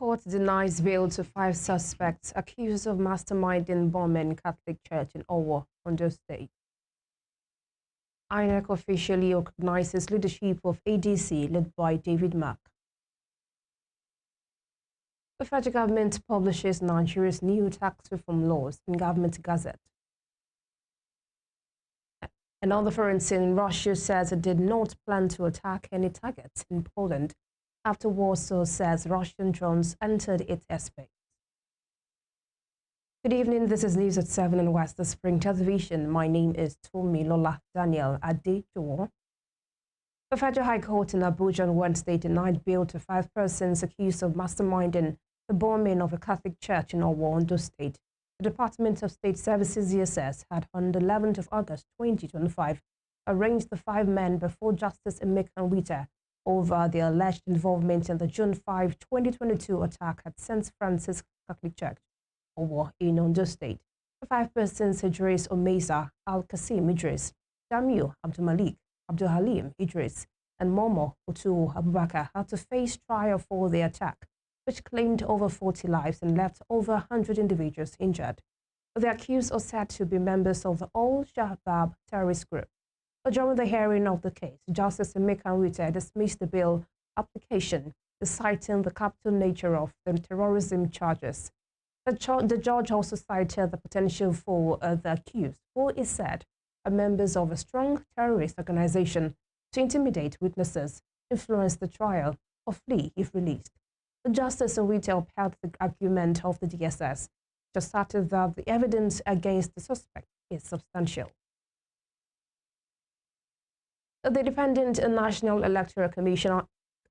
Court denies bail to 5 suspects accused of masterminding bombing Catholic Church in Owo, Ondo State. INEC officially recognizes leadership of ADC led by David Mark. The federal government publishes Nigeria's new tax reform laws in Government Gazette. Another foreign in Russia says it did not plan to attack any targets in Poland after Warsaw says Russian drones entered its airspace. Good evening, this is News at 7 on West Spring Television. My name is Tomilola Daniel Adetuo. The Federal High Court in Abuja on Wednesday denied bail to 5 persons accused of masterminding the bombing of a Catholic church in Owo, Ondo State. The Department of State Services DSS had on the 11th of August 2025 arraigned the 5 men before Justice Emeka Nwite over their alleged involvement in the June 5, 2022 attack at St. Francis Catholic Church, Owo, in Ondo State. The 5 persons, Idris Omeza, Al-Qasim Idris, Jamiu Abdulmalik, Abdul Halim Idris, and Momo Otu Abubakar, had to face trial for the attack, which claimed over 40 lives and left over 100 individuals injured. The accused are said to be members of the Al-Shabaab terrorist group. During the hearing of the case, Justice Emeka Nwite dismissed the bail application, citing the capital nature of the terrorism charges. The judge also cited the potential for the accused, who is said are members of a strong terrorist organization, to intimidate witnesses, influence the trial, or flee if released. Justice Nwite upheld the argument of the DSS, which asserted that the evidence against the suspect is substantial. The Independent National Electoral Commission,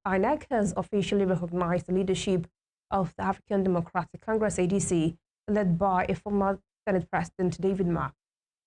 INEC, has officially recognized the leadership of the African Democratic Congress, ADC, led by a former Senate President, David Mark.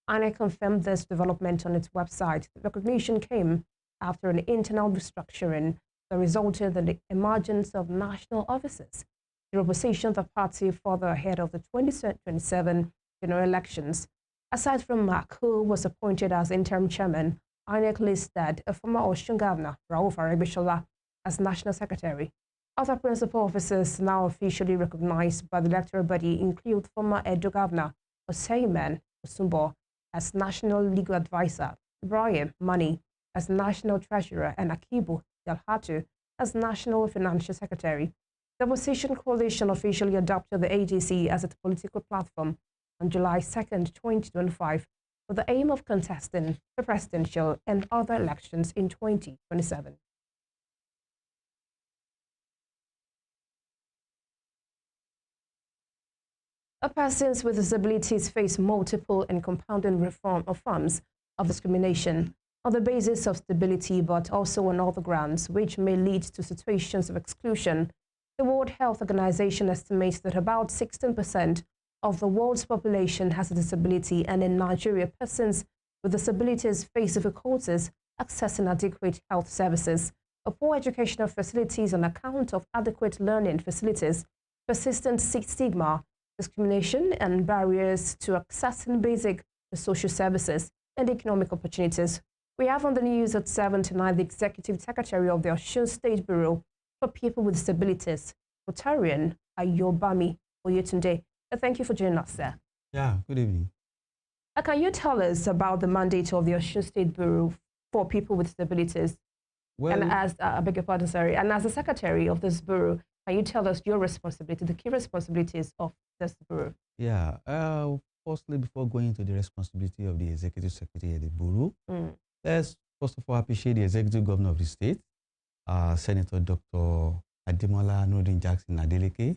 INEC confirmed this development on its website. The recognition came after an internal restructuring that resulted in the emergence of national offices to reposition the party further ahead of the 2027 general elections. Aside from Mark, who was appointed as interim chairman, INEC listed a former Osun Governor, Rauf Aregbesola, as National Secretary. Other principal officers now officially recognized by the electoral body include former Edo Governor Oseiman Osumbo as National Legal Advisor, Ibrahim Mani as National Treasurer, and Akibu Dalhatu as National Financial Secretary. The opposition coalition officially adopted the ADC as its political platform on July 2, 2025, with the aim of contesting the presidential and other elections in 2027. Persons with disabilities face multiple and compounding forms of discrimination on the basis of stability, but also on other grounds, which may lead to situations of exclusion. The World Health Organization estimates that about 16% of the world's population has a disability, and in Nigeria, persons with disabilities face difficulties accessing adequate health services, poor educational facilities on account of adequate learning facilities, persistent stigma, discrimination, and barriers to accessing basic social services and economic opportunities. We have on the news at 7 tonight the Executive Secretary of the Osun State Bureau for People with Disabilities, Rotarian Ayobami Oyetunde. Thank you for joining us, sir. Yeah, good evening. Can you tell us about the mandate of the Osun State Bureau for People with Disabilities? Well, and as, I beg your pardon, sorry, and as the secretary of this bureau, can you tell us your responsibility, the key responsibilities of this bureau? Yeah, firstly, before going into the responsibility of the executive secretary of the bureau, let's first of all appreciate the executive governor of the state, Senator Dr. Ademola Nurudeen Jackson Adeleke,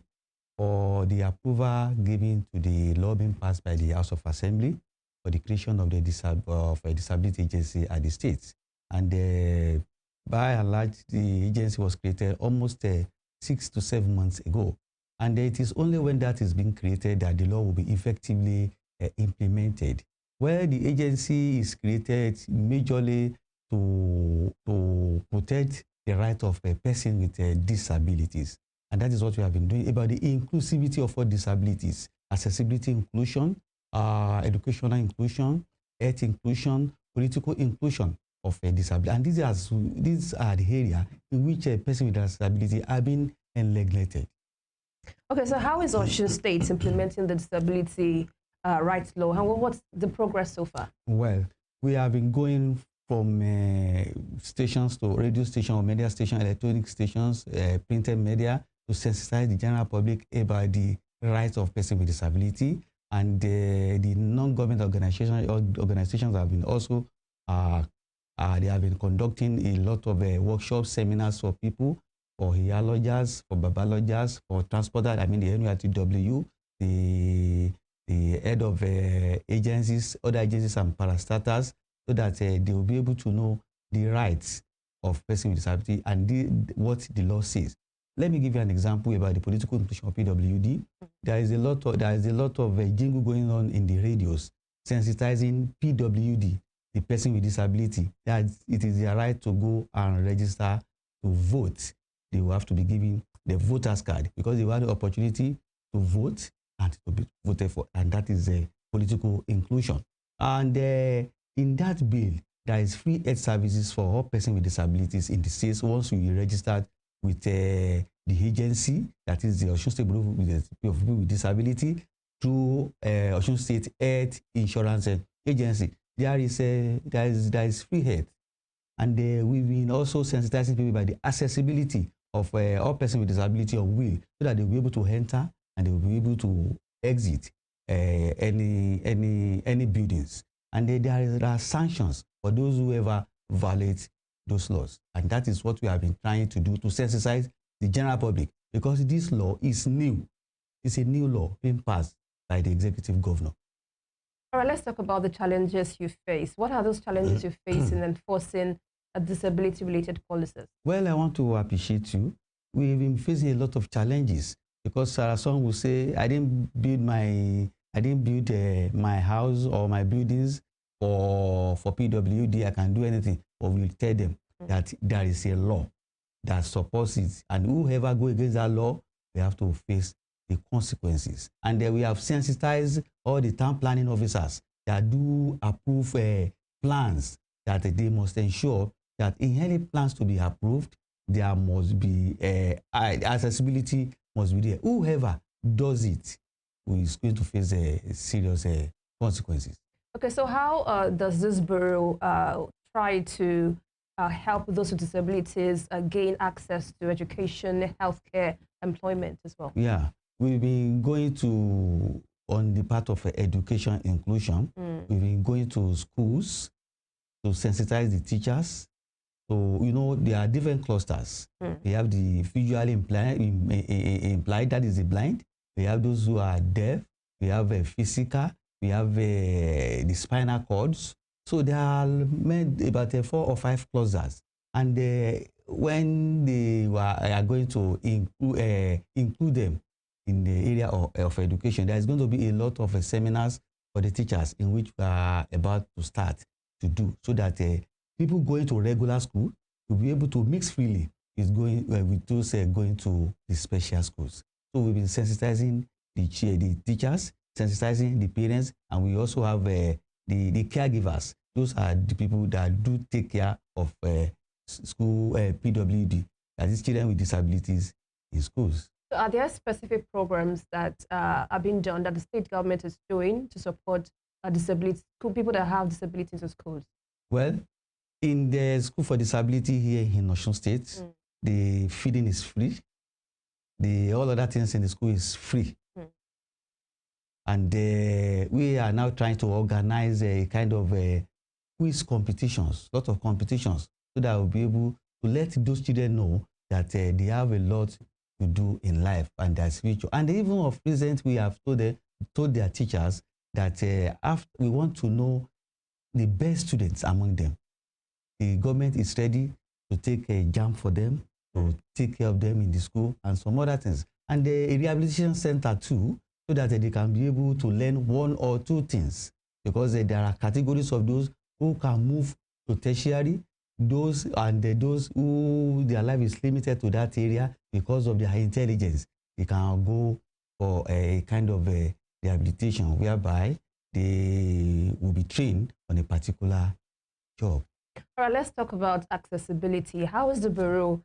for the approval given to the law being passed by the House of Assembly for the creation of the disability agency at the state. And by and large, the agency was created almost 6 to 7 months ago. And it is only when that is being created that the law will be effectively implemented. Where the agency is created majorly to protect the right of a person with disabilities. And that is what we have been doing about the inclusivity of all disabilities, accessibility inclusion, educational inclusion, health inclusion, political inclusion of a disability. And these are the areas in which a person with disability have been neglected. Okay, so how is Osun State implementing the disability rights law, and what's the progress so far? Well, we have been going from stations to radio station or media station, electronic stations, printed media, to sensitize the general public about the rights of persons with disability. And the non-government organizations have been also, they have been conducting a lot of workshops, seminars for people, for healologists, for babalogists, for transporters, I mean the NURTW, the head of agencies, other agencies and parastatals, so that they will be able to know the rights of person with disability and what the law says. Let me give you an example about the political inclusion of PWD. There is a lot of jingle going on in the radios, sensitizing PWD, the person with disability, that it is their right to go and register to vote. They will have to be given the voter's card because they will have the opportunity to vote and to be voted for, and that is political inclusion. And in that bill, there is free health services for all persons with disabilities in the states once you registered with the agency, that is the Osun State Bureau of People with Disability, through Osun State Health Insurance Agency. There is free health, and we've been also sensitizing people by the accessibility of all persons with disability on wheel, so that they will be able to enter and they will be able to exit any buildings. And there are sanctions for those who ever violate those laws. And that is what we have been trying to do to sensitize the general public, because this law is new. It's a new law being passed by the executive governor. All right, let's talk about the challenges you face. What are those challenges you face in enforcing disability-related policies? Well, I want to appreciate you. We've been facing a lot of challenges, because some will say, I didn't build my house or my buildings for PWD. I can do anything. But we'll tell them that there is a law that supports it, and whoever go against that law, they have to face the consequences. And we have sensitized all the town planning officers that do approve plans, that they must ensure that in any plans to be approved, there must be accessibility must be there. Whoever does it is going to face serious consequences. Okay, so how does this bureau try to help those with disabilities gain access to education, healthcare, employment as well? Yeah, we've been going to, on the part of education inclusion, we've been going to schools to sensitize the teachers. So, you know, there are different clusters. We have the visually implied, that is the blind. We have those who are deaf. We have physical. We have the spinal cords. So there are about 4 or 5 clusters. And when they are going to include them in the area of education, there is going to be a lot of seminars for the teachers in which we are about to start to do, so that people going to regular school will be able to mix freely with those going to the special schools. So we've been sensitizing the teachers, sensitizing the parents, and we also have the caregivers. Those are the people that do take care of school PWD, that is children with disabilities in schools. So are there specific programs that are being done that the state government is doing to support people that have disabilities in schools? Well, in the School for Disability here in Osun State, the feeding is free. All other things in the school is free. And we are now trying to organize a kind of quiz competitions, lot of competitions, so that we'll be able to let those children know that they have a lot to do in life and their future. And even of present, we have told their teachers that we want to know the best students among them. The government is ready to take a jump for them, to take care of them in the school and some other things. And the rehabilitation center too, so that they can be able to learn 1 or 2 things, because there are categories of those who can move to tertiary, those who their life is limited to that area because of their intelligence. They can go for a kind of a rehabilitation whereby they will be trained on a particular job. All right, let's talk about accessibility. How is the Bureau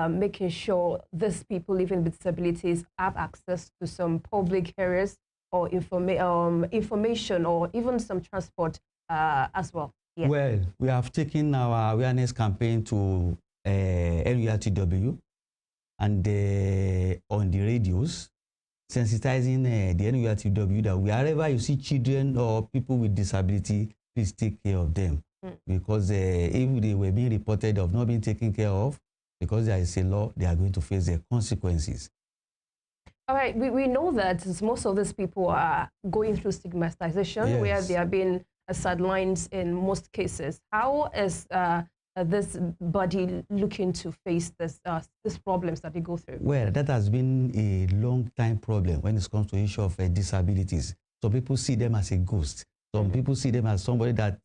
making sure these people living with disabilities have access to some public areas or information or even some transport as well? Yeah. Well, we have taken our awareness campaign to NURTW and on the radios, sensitizing the NURTW that wherever you see children or people with disability, please take care of them. Because if they were being reported of not being taken care of, because there is a law, they are going to face the consequences. All right, we know that most of these people are going through stigmatization, yes, where they are being sidelines in most cases. How is this body looking to face these problems that they go through? Well, that has been a long time problem when it comes to the issue of disabilities. Some people see them as a ghost. Some people see them as somebody that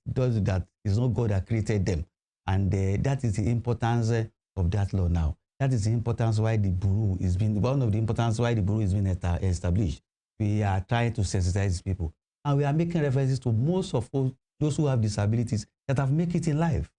is not God that created them. And that is the importance of that law now. That is the importance why the Bureau is being, one of the importance why the Bureau is being established. We are trying to sensitize people. And we are making references to most of those who have disabilities that have made it in life.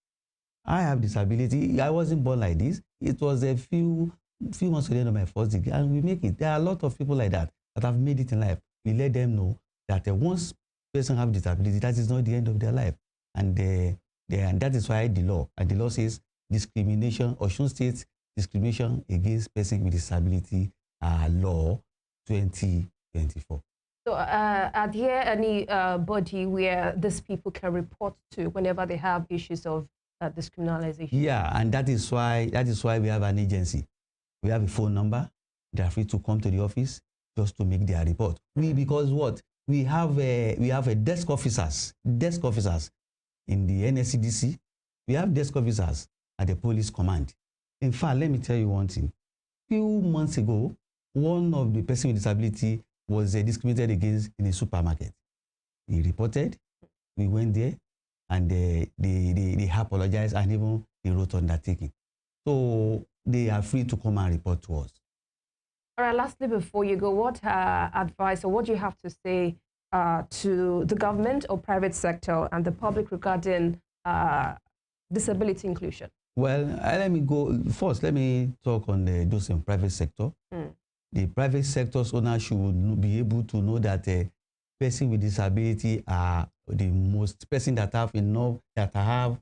I have disability. I wasn't born like this. It was a few months to the end of my first degree, and we make it. There are a lot of people like that have made it in life. We let them know that once person have disability, that is not the end of their life. And that is why the law says discrimination, Osun State Discrimination Against Persons with Disability Law 2024. So are there any body where these people can report to whenever they have issues of discrimination? Yeah, and that is why we have an agency. We have a phone number. They are free to come to the office just to make their report. Because what? We have a desk officers in the NSCDC. We have desk officers at the police command. In fact, let me tell you one thing. A few months ago, one of the persons with disability was discriminated against in a supermarket. He reported. We went there, and they apologized, and even they wrote undertaking. So they are free to come and report to us. All right, lastly, before you go, what advice or what do you have to say to the government or private sector and the public regarding disability inclusion? Well, let me go first. Let me talk on those in private sector. The private sector's owner should be able to know that persons with disability are the most person that have enough, that are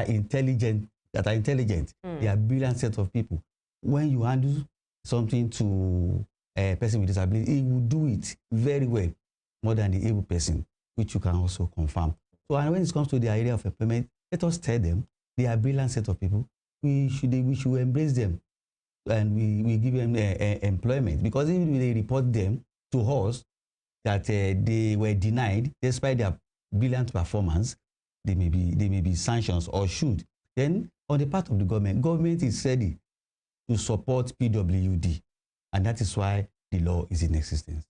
intelligent. They are brilliant set of people. When you handle something to a person with disability, he will do it very well, more than the able person, which you can also confirm. So, and when it comes to the area of employment, let us tell them they are brilliant set of people. We should embrace them, and we give them employment, because if they report them to us that they were denied despite their brilliant performance, they may be sanctions or should. Then on the part of the government is ready to support PWD, and that is why the law is in existence.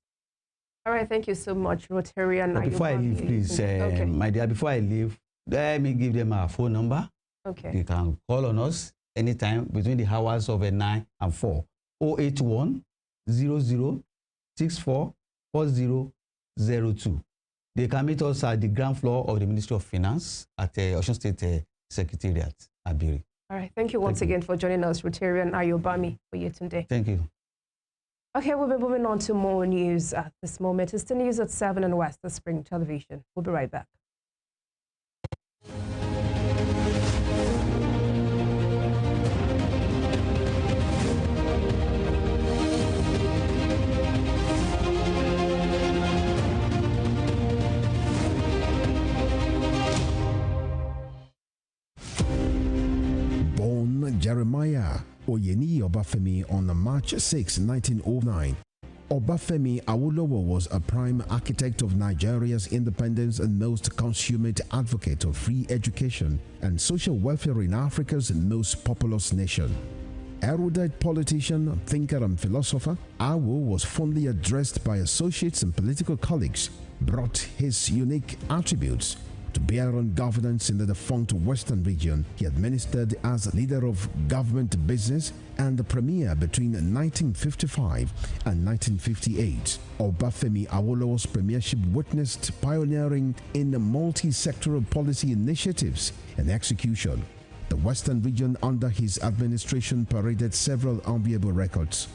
All right, thank you so much, Rotarian. But before I leave, please, okay, my dear, before I leave, let me give them our phone number. Okay. They can call on us anytime between the hours of 9 and 4. 081 00 64 4002. They can meet us at the ground floor of the Ministry of Finance at Osun State Secretariat, Abiri. All right. Thank you once again for joining us, Rotarian Ayobami, for you today. Thank you. Okay, we'll be moving on to more news at this moment. It's the news at 7 on West Spring Television. We'll be right back. Jeremiah Oyeni Obafemi on March 6, 1909. Obafemi Awolowo was a prime architect of Nigeria's independence and most consummate advocate of free education and social welfare in Africa's most populous nation. Erudite politician, thinker and philosopher, Awo was fondly addressed by associates and political colleagues, brought his unique attributes to bear on governance in the defunct Western region. He administered as leader of government business and the premier between 1955 and 1958. Obafemi Awolowo's premiership witnessed pioneering in multi-sectoral policy initiatives and execution. The Western region under his administration paraded several enviable records.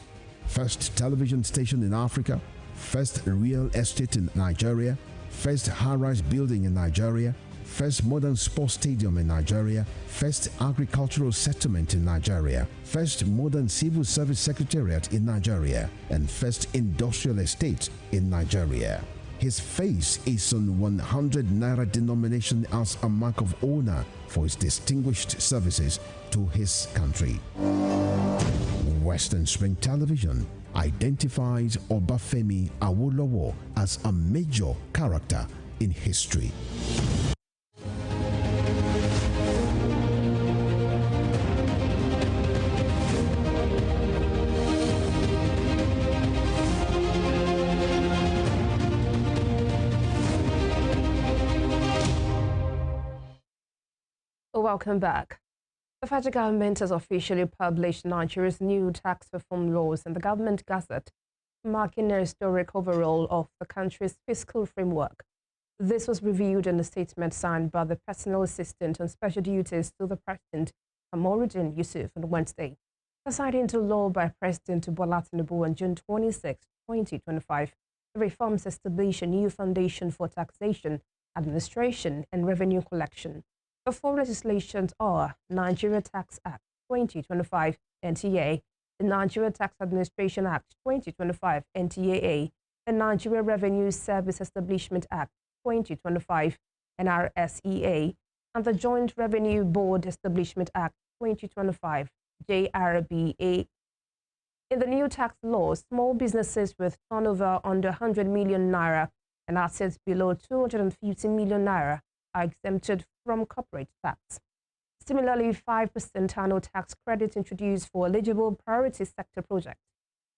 First television station in Africa, first real estate in Nigeria, first high-rise building in Nigeria, first modern sports stadium in Nigeria, first agricultural settlement in Nigeria, first modern civil service secretariat in Nigeria, and first industrial estate in Nigeria. His face is on 100 Naira denomination as a mark of honor for his distinguished services to his country. Western Spring Television identifies Obafemi Awolowo as a major character in history. Welcome back. The federal government has officially published Nigeria's new tax reform laws in the Government Gazette, marking a historic overhaul of the country's fiscal framework. This was reviewed in a statement signed by the personal assistant on special duties to the President, Kamorudin Yusuf, on Wednesday. Signed into law by President Bola Tinubu on June 26, 2025, the reforms establish a new foundation for taxation, administration, and revenue collection. The four legislations are Nigeria Tax Act 2025 NTA, the Nigeria Tax Administration Act 2025 NTAA, the Nigeria Revenue Service Establishment Act 2025 NRSEA, and the Joint Revenue Board Establishment Act 2025 JRBA. In the new tax law, small businesses with turnover under 100 million naira and assets below 250 million naira are exempted from corporate tax. Similarly, 5% annual tax credit introduced for eligible priority sector projects.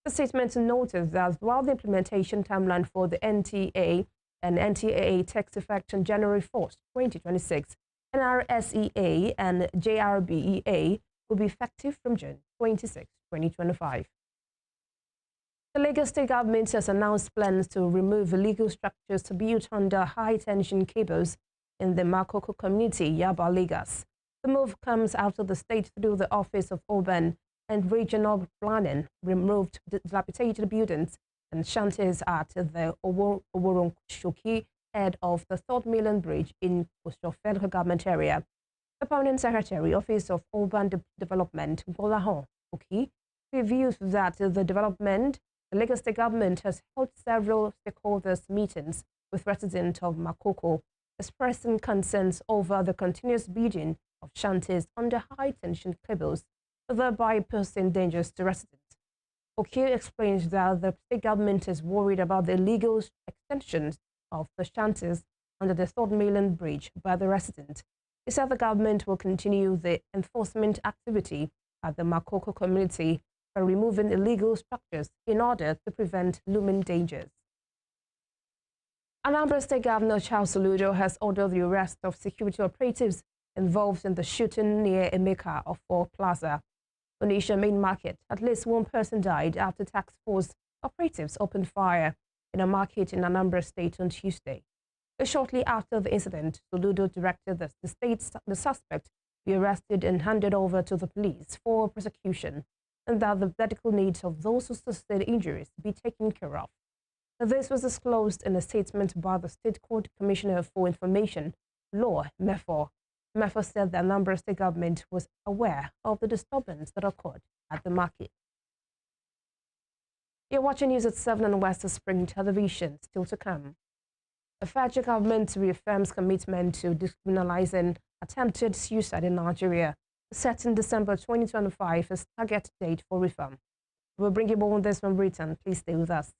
The statement noted that while the implementation timeline for the NTA and NTAA takes effect on January 1st, 2026, NRSEA and JRBEA will be effective from June 26, 2025. The Lagos State government has announced plans to remove illegal structures built under high-tension cables in the Makoko community, Yaba, Lagos. The move comes after the state, through the Office of Urban and Regional Planning, removed dilapidated buildings and shanties at the Oworonshoki head of the 3rd Mainland Bridge in Coastal Federal Government area. The Permanent Secretary, Office of Urban Development, Bolahon Oki, reviews that the Lagos State government has held several stakeholders meetings with residents of Makoko, expressing concerns over the continuous building of shanties under high-tension cables, thereby posing dangers to residents. Oki explains that the state government is worried about the illegal extensions of the shanties under the 3rd Mainland Bridge by the residents. He said the government will continue the enforcement activity at the Makoko community by removing illegal structures in order to prevent looming dangers. Anambra State Governor Charles Soludo has ordered the arrest of security operatives involved in the shooting near Emeka Ofo Plaza, Onitsha Main Market. At least one person died after task force operatives opened fire in a market in Anambra State on Tuesday. Shortly after the incident, Soludo directed the suspect be arrested and handed over to the police for prosecution, and that the medical needs of those who sustained injuries be taken care of. This was disclosed in a statement by the State Court Commissioner for Information, Law, MEFO. MEFO said the Anambra State government was aware of the disturbance that occurred at the market. You're watching news at 7 on West Spring Television. Still to come. The federal government reaffirms commitment to decriminalizing attempted suicide in Nigeria, setting December 2025 as target date for reform. We'll bring you more on this from Britain. Please stay with us.